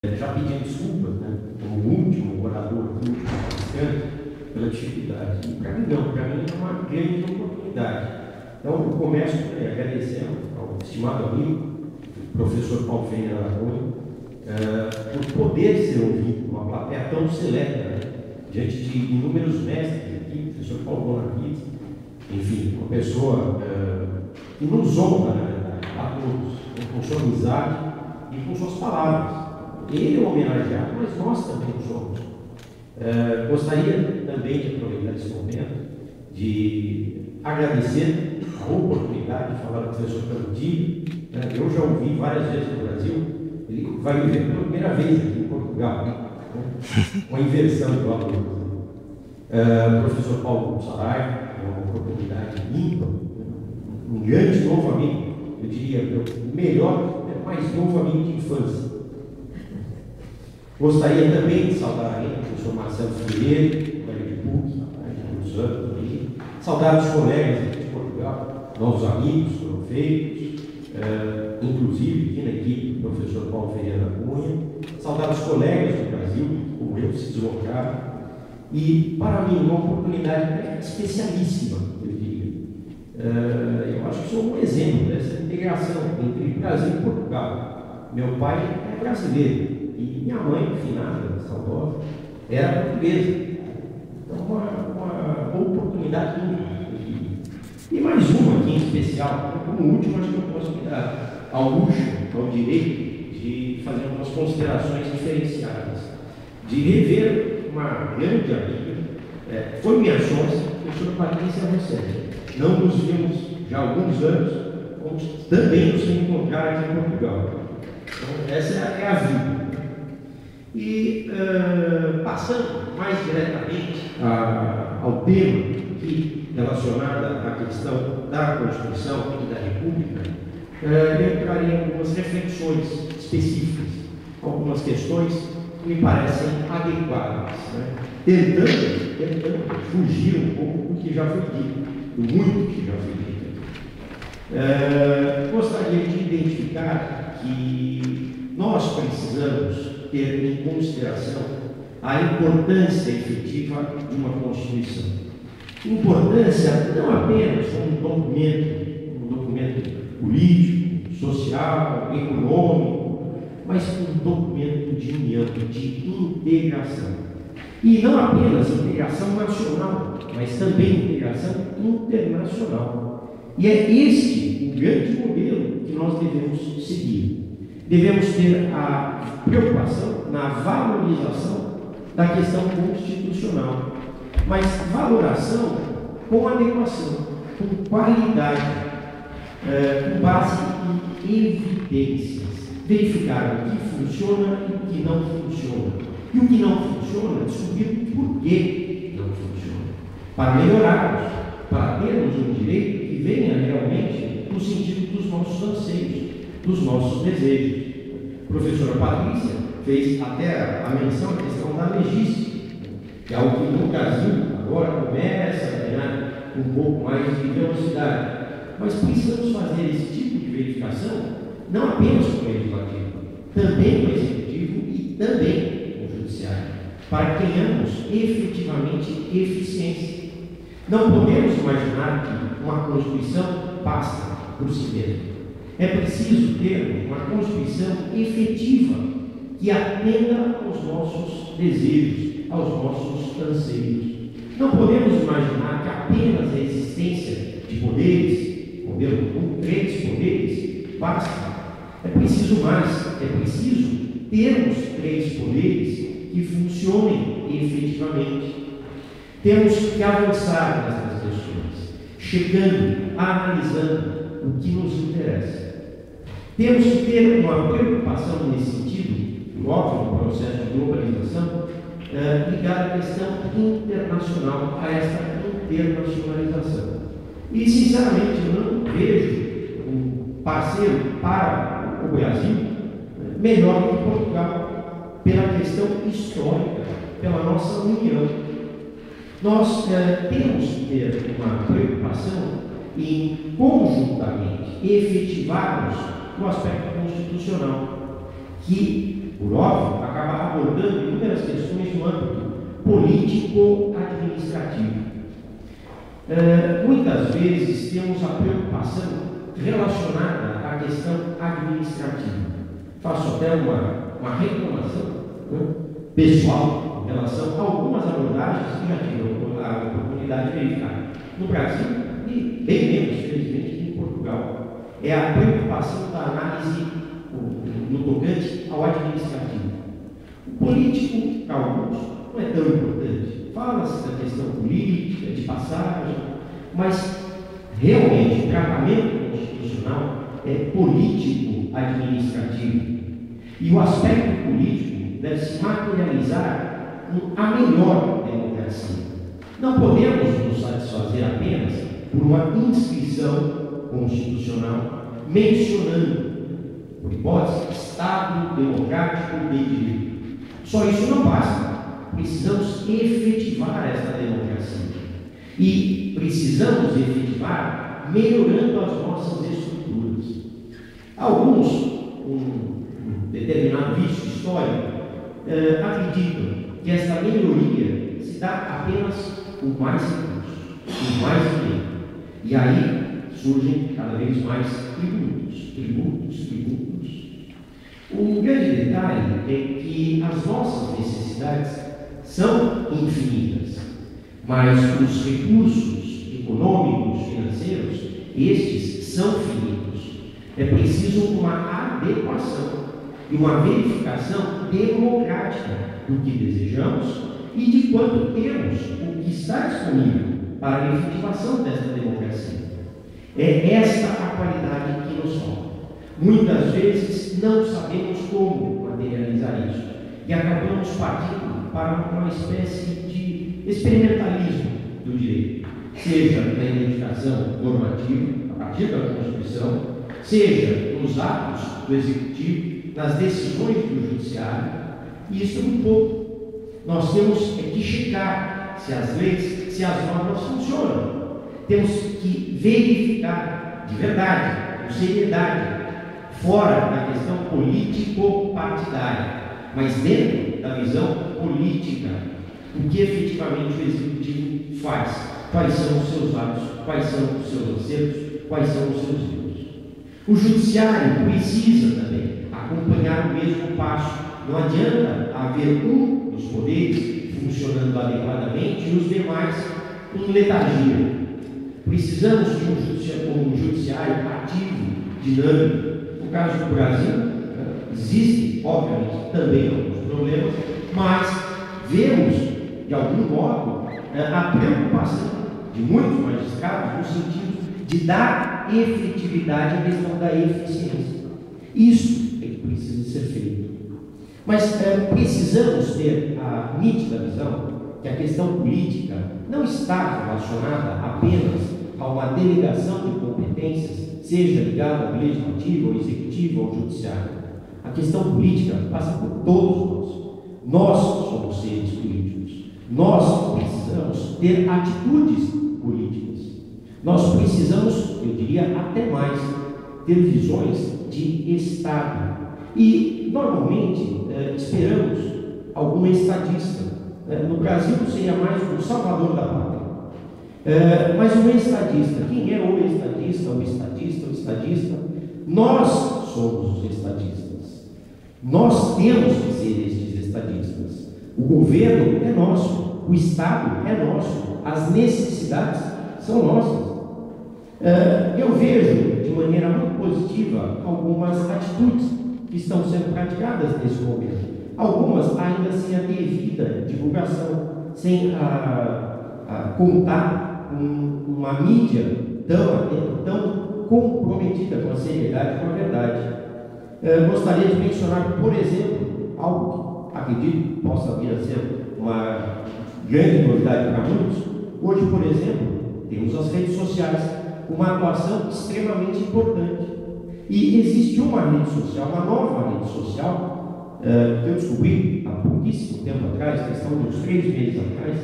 já pedindo desculpas, né, como último orador, último participante, pela dificuldade. E para mim não, para mim é uma grande oportunidade. Então eu começo agradecendo ao estimado amigo, o professor Paulo Ferreira da Cunha, por poder ser ouvido, uma plateia tão seleta, né, diante de inúmeros mestres aqui, o professor Paulo Bonavides, enfim, uma pessoa que nos honra, na verdade, a todos, com sua amizade e com suas palavras. Ele é homenageado, mas nós também o somos. Gostaria também de aproveitar esse momento de agradecer a oportunidade de falar com o professor Canudilho. Eu já ouvi várias vezes no Brasil, ele vai me ver pela primeira vez aqui em Portugal, né? Uma inversão do valor. O professor Paulo Saraiva, é uma oportunidade ímpar, um grande novo amigo, eu diria, o melhor, mais novo amigo de infância. Gostaria também de saudar ainda o professor Marcelo Figueiredo, colega de PUC, há muitos anos ali, saudar os colegas aqui de Portugal, novos amigos foram feitos, inclusive aqui na equipe do professor Paulo Ferreira da Cunha, saudar os colegas do Brasil, como eu, se deslocaram, e para mim uma oportunidade especialíssima, eu diria. Eu acho que sou um exemplo dessa integração entre Brasil e Portugal. Meu pai é brasileiro. E minha mãe, finada, saudosa, era portuguesa. Então, uma oportunidade única. E mais uma aqui em especial, como último, acho que eu posso me dar ao luxo, ao direito, de fazer algumas considerações diferenciadas. De rever uma grande amiga, foi minha sócia, a professora Patrícia Rossetti. Não nos vimos já há alguns anos, vamos também nos reencontrar aqui em Portugal. Então, essa é a vida. E passando mais diretamente ao tema aqui relacionado à questão da Constituição e da República, eu traria algumas reflexões específicas, algumas questões que me parecem adequadas, né? Tentando fugir um pouco do que já foi dito, do muito que já foi dito. Gostaria de identificar que nós precisamos ter em consideração a importância efetiva de uma Constituição. Importância não apenas como um documento político, social, econômico, mas um documento de união, de integração. E não apenas integração nacional, mas também integração internacional. E é este o grande modelo que nós devemos seguir. Devemos ter a preocupação na valorização da questão constitucional, mas valoração com adequação, com qualidade, com base em evidências, verificar o que funciona e o que não funciona. E o que não funciona, descobrir por que não funciona, para melhorarmos, para termos um direito que venha realmente no sentido dos nossos anseios, dos nossos desejos. A professora Patrícia fez até a menção à questão da legística, que é algo que no Brasil agora começa a ganhar um pouco mais de velocidade. Mas precisamos fazer esse tipo de verificação não apenas com o legislativo, também com o executivo e também com o judiciário, para que tenhamos efetivamente eficiência. Não podemos imaginar que uma Constituição basta por si mesma. É preciso ter uma Constituição efetiva que atenda aos nossos desejos, aos nossos anseios. Não podemos imaginar que apenas a existência de poderes, com 3 poderes, basta. É preciso mais, é preciso termos 3 poderes que funcionem efetivamente. Temos que avançar nessas questões, chegando, analisando o que nos interessa. Temos que ter uma preocupação nesse sentido, óbvio, no processo de globalização, ligada à questão internacional, a essa internacionalização. E, sinceramente, eu não vejo um parceiro para o Brasil melhor que Portugal, pela questão histórica, pela nossa união. Nós temos que ter uma preocupação em, conjuntamente, efetivarmos o aspecto constitucional, que, por óbvio, político-administrativo. Muitas vezes temos a preocupação relacionada à questão administrativa. Faço até uma reclamação, né, pessoal em relação a algumas abordagens que já tive a oportunidade de verificar no Brasil e bem menos, felizmente, em Portugal. É a preocupação da análise no tocante ao administrativo. O político, para alguns, não é tão importante. Fala-se da questão política, de passagem, mas realmente o tratamento constitucional é político-administrativo. E o aspecto político deve se materializar a melhor democracia. Não podemos nos satisfazer apenas por uma inscrição constitucional mencionando, por hipótese, Estado democrático de direito. Só isso não basta. Precisamos efetivar esta democracia. E precisamos efetivar melhorando as nossas estruturas. Alguns, um determinado vício histórico, acreditam que esta melhoria se dá apenas com mais recursos, com mais dinheiro. E aí surgem cada vez mais tributos. Um grande detalhe é que as nossas necessidades são infinitas, mas os recursos econômicos, financeiros, estes são finitos. É preciso uma adequação e uma verificação democrática do que desejamos e de quanto temos o que está disponível para a efetivação desta democracia. É esta a qualidade que nos falta. Muitas vezes não sabemos como materializar isso e acabamos partindo para uma espécie de experimentalismo do direito, seja na identificação normativa, a partir da Constituição, seja nos atos do Executivo, nas decisões do Judiciário, e isso é muito pouco. Nós temos que checar se as leis, se as normas funcionam. Temos que verificar de verdade, com seriedade, fora da questão político-partidária, mas dentro da visão política, o que efetivamente o Executivo faz, quais são os seus atos, quais são os seus acertos, quais são os seus erros. O Judiciário precisa também acompanhar o mesmo passo. Não adianta haver um dos poderes funcionando adequadamente e os demais em letargia. Precisamos de um judiciário ativo, dinâmico. No caso do Brasil, existem, obviamente, também alguns problemas, mas vemos, de algum modo, a preocupação de muitos magistrados no sentido de dar efetividade à questão da eficiência. Isso é que precisa ser feito. Mas precisamos ter a nítida visão que a questão política não está relacionada apenas a uma delegação de competências, seja ligada ao legislativo, ao executivo, ao judiciário. A questão política passa por todos nós. Nós somos seres políticos. Nós precisamos ter atitudes políticas. Nós precisamos, eu diria até mais, ter visões de Estado. E, normalmente, esperamos algum estadista. No Brasil seria mais um salvador da pátria. Mas um estadista, quem é o estadista? O estadista? Nós somos os estadistas. Nós temos que ser estes estadistas. O governo é nosso, o Estado é nosso, as necessidades são nossas. Eu vejo de maneira muito positiva algumas atitudes que estão sendo praticadas nesse momento. Algumas ainda sem a devida divulgação, sem contar com uma mídia tão comprometida com a seriedade e com a verdade. Gostaria de mencionar, por exemplo, algo que acredito possa vir a ser uma grande novidade para muitos. Hoje, por exemplo, temos as redes sociais, uma atuação extremamente importante. E existe uma rede social, uma nova rede social, que eu descobri há pouquíssimo tempo atrás, questão de uns 3 meses atrás,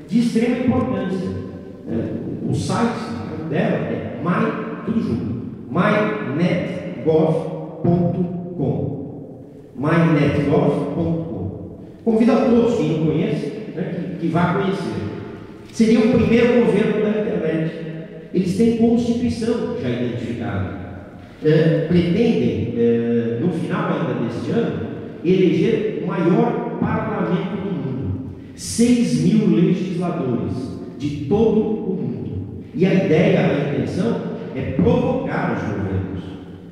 de extrema importância. O site dela é mynetgov.com. Convido a todos que não conhecem, né, que vá conhecer. Seria o primeiro governo da internet. Eles têm Constituição já identificada. Pretendem, no final ainda deste ano, eleger o maior parlamento do mundo. 6.000 legisladores de todo o mundo. E a ideia, a intenção é provocar os governos,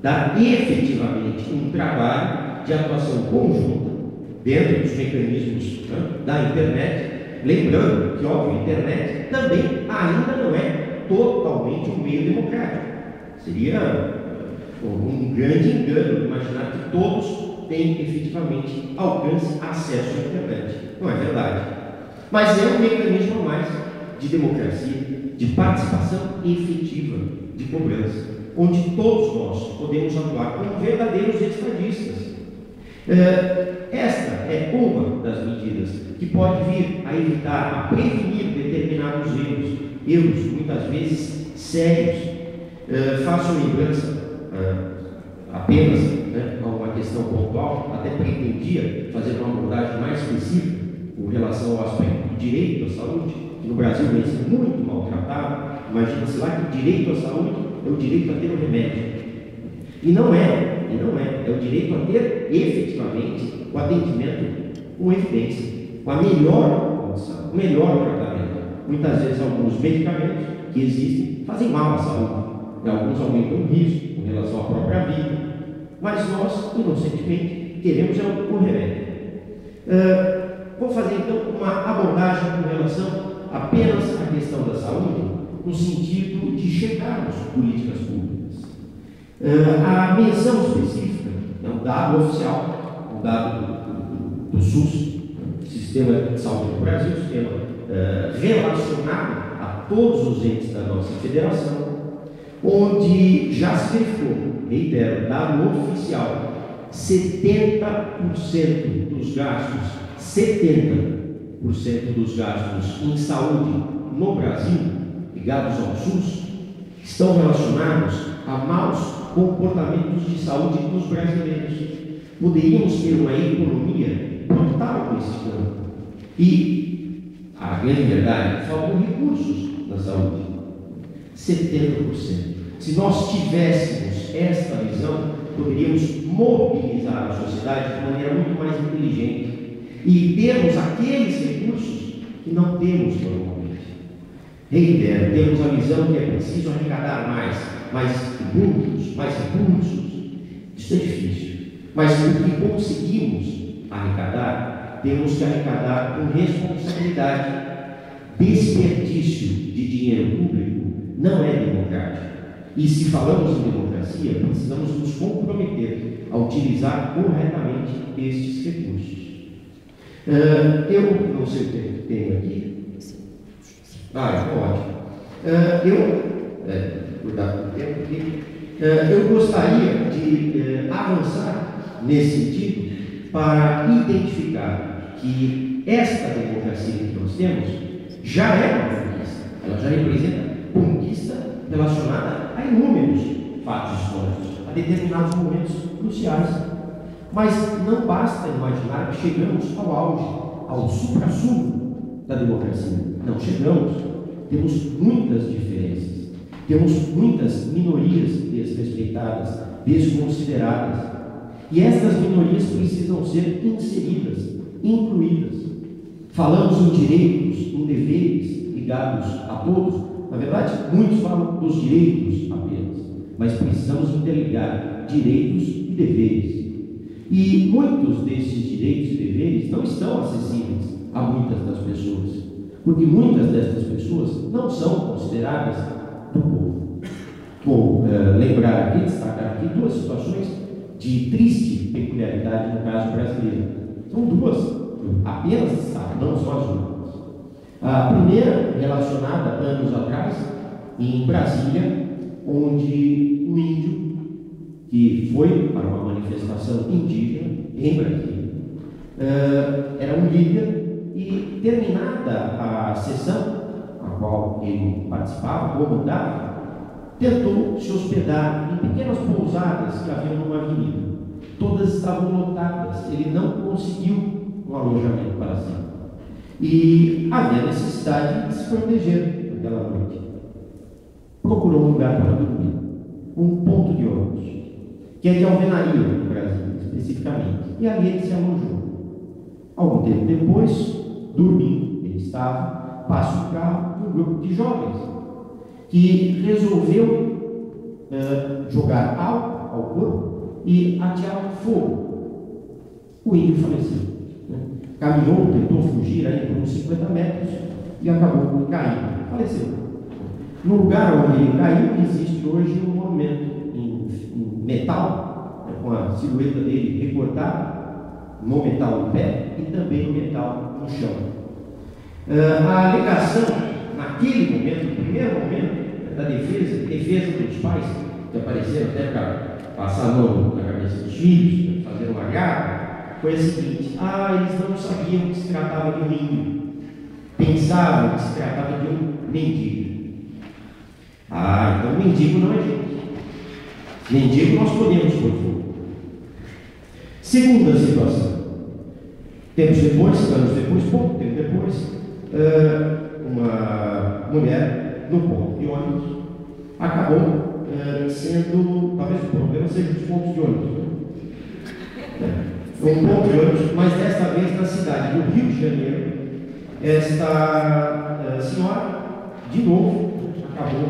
dar efetivamente um trabalho de atuação conjunta dentro dos mecanismos, né, da internet. Lembrando que, óbvio, a internet também ainda não é totalmente um meio democrático. Seria um grande engano imaginar que todos têm efetivamente alcance, acesso à internet. Não é verdade. Mas é um mecanismo a mais de democracia, de participação efetiva, de cobrança, onde todos nós podemos atuar como verdadeiros estadistas. Esta é uma das medidas que pode vir a evitar, a prevenir determinados erros muitas vezes sérios. Faço lembrança apenas, né, a uma questão pontual, até pretendia fazer uma abordagem mais específica com relação ao aspecto do direito à saúde, que no Brasil vem sendo muito maltratado. Imagina-se lá que o direito à saúde é o direito a ter o remédio. E não é o direito a ter efetivamente o atendimento com evidência, com a melhor condição, o melhor tratamento. Muitas vezes alguns medicamentos que existem fazem mal à saúde, e alguns aumentam o risco com relação à própria vida, mas nós, inocentemente, queremos o remédio. Vou fazer então uma abordagem com relação apenas à questão da saúde, no sentido de checarmos políticas públicas. A menção específica é um dado oficial, um dado do SUS, Sistema de Saúde do Brasil, sistema relacionado a todos os entes da nossa federação, onde já se verificou, reitero, dado oficial, 70% dos gastos, 70% dos gastos em saúde no Brasil, ligados ao SUS, estão relacionados a maus comportamentos de saúde dos brasileiros. Poderíamos ter uma economia brutal nesse campo. E, a grande verdade, faltam recursos na saúde. 70%. Se nós tivéssemos esta visão, poderíamos mobilizar a sociedade de maneira muito mais inteligente e termos aqueles recursos que não temos normalmente. Reitero, temos a visão que é preciso arrecadar mais tributos, mais recursos. Isso é difícil. Mas o que conseguimos arrecadar, temos que arrecadar com responsabilidade. Desperdício de dinheiro público não é democrático. E se falamos em democracia, precisamos nos comprometer a utilizar corretamente estes recursos. Eu não sei o que tenho aqui. Ótimo. Cuidado com o tempo aqui. Eu gostaria de avançar nesse sentido para identificar que esta democracia que nós temos já é uma conquista. Ela já representa conquista relacionada a inúmeros fatos históricos, a determinados momentos cruciais. Mas não basta imaginar que chegamos ao auge, ao supra-sumo da democracia. Não chegamos. Temos muitas diferenças. Temos muitas minorias desrespeitadas, desconsideradas. E essas minorias precisam ser inseridas, incluídas. Falamos em direitos, em deveres ligados a todos. Na verdade, muitos falam dos direitos apenas, mas precisamos interligar direitos e deveres. E muitos desses direitos e deveres não estão acessíveis a muitas das pessoas, porque muitas dessas pessoas não são consideradas do povo. Vou lembrar aqui, destacar aqui duas situações de triste peculiaridade no caso brasileiro. São duas, apenas destaco, não são as únicas. A primeira, relacionada anos atrás, em Brasília, onde um índio que foi para uma manifestação indígena em Brasília, era um líder, e terminada a sessão a qual ele participava, comandava, tentou se hospedar em pequenas pousadas que haviam numa avenida. Todas estavam lotadas, ele não conseguiu um alojamento para si. E havia necessidade de se proteger naquela noite. Procurou um lugar para dormir, um ponto de ônibus, que é de alvenaria no Brasil, especificamente. E ali ele se alojou. Algum tempo depois, dormindo, ele estava, passa o carro de um grupo de jovens que resolveu jogar álcool ao corpo e atear fogo. O índio faleceu. Caminhou, tentou fugir aí por uns 50 metros e acabou caindo. Faleceu. No lugar onde ele caiu, existe hoje um monumento em metal, com a silhueta dele recortada, no metal do pé e também no metal no chão. A alegação, naquele momento, no primeiro momento da defesa dos pais, que apareceram até para passar a mão na cabeça dos filhos, fazer uma garra, foi a seguinte: eles não sabiam que se tratava de um índio, pensavam que se tratava de um mendigo. Então mendigo não é gente. Mendigo nós podemos pôr fogo. Segunda situação. Tempos depois, anos depois, pouco tempo depois, uma mulher no ponto de ônibus acabou sendo, talvez o problema seja os pontos de ônibus, um ponto de ônibus, mas desta vez na cidade do Rio de Janeiro. Esta senhora, de novo, acabou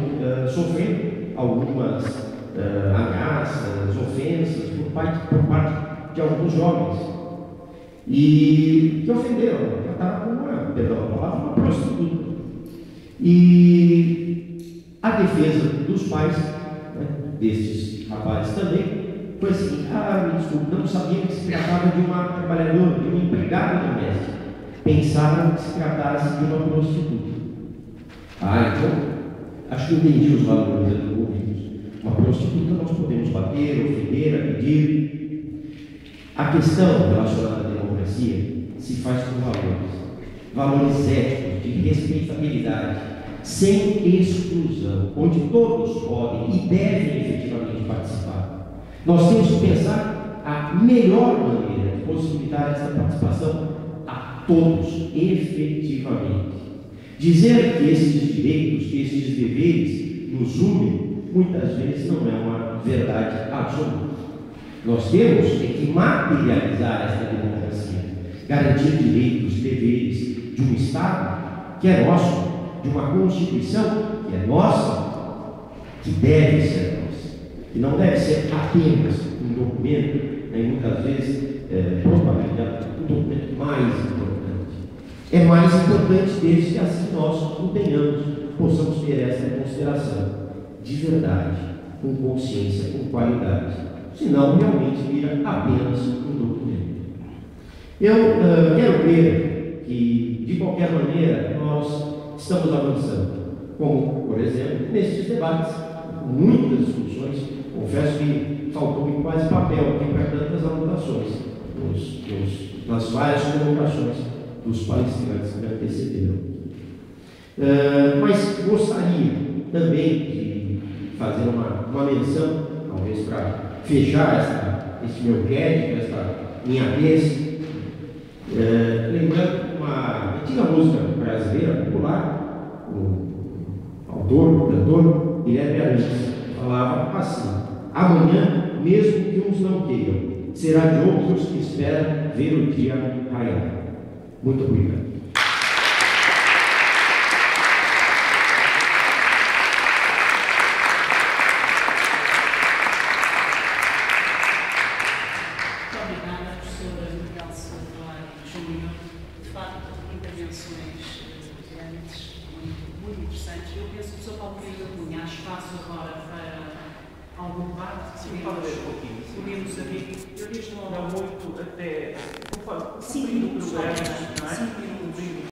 sofrendo algumas ameaças, ofensas por parte de alguns jovens e que ofenderam, trataram como uma prostituta. E a defesa dos pais, destes rapazes também, foi assim: me desculpe, não sabia que se tratava de uma trabalhadora, de uma empregada doméstica. Pensaram que se tratasse de uma prostituta. Então, acho que entendi os valores envolvidos. Uma prostituta nós podemos bater, ofender, agredir. A questão relacionada à democracia se faz com valores éticos, de respeitabilidade, sem exclusão, onde todos podem e devem efetivamente participar. Nós temos que pensar a melhor maneira de possibilitar essa participação a todos, efetivamente. Dizer que esses direitos, que esses deveres nos unem, muitas vezes não é uma verdade absoluta. Nós temos que materializar essa democracia, garantir direitos, deveres de um Estado que é nosso, de uma Constituição que é nossa, que deve ser nossa, que não deve ser apenas um documento, e muitas vezes provavelmente um documento mais importante. É mais importante desde que assim nós o tenhamos, possamos ter essa consideração de verdade, com consciência, com qualidade. Senão realmente vira apenas um documento. Eu quero crer que, de qualquer maneira, nós estamos avançando, como, por exemplo, nesses debates, muitas discussões. Confesso que faltou-me quase papel aqui para tantas anotações nas várias colocações dos palestrantes que me antecederam. Mas gostaria também de fazer uma menção, talvez para fechar esse meu crédito, essa minha vez, lembrando uma antiga música brasileira popular, o autor, o cantor Guilherme Arantes, falava assim: amanhã, mesmo que uns não queiram, será de outros que esperam ver o dia raiar. Muito obrigado. Muito interessantes. Eu penso que o Sr. Paulo Pereira Cunha há espaço agora para algum debate. Sim, pode haver um pouquinho. Podemos abrir. Eu desde logo. Não muito, até. 5 minutos. Programa, não é? 5 minutos.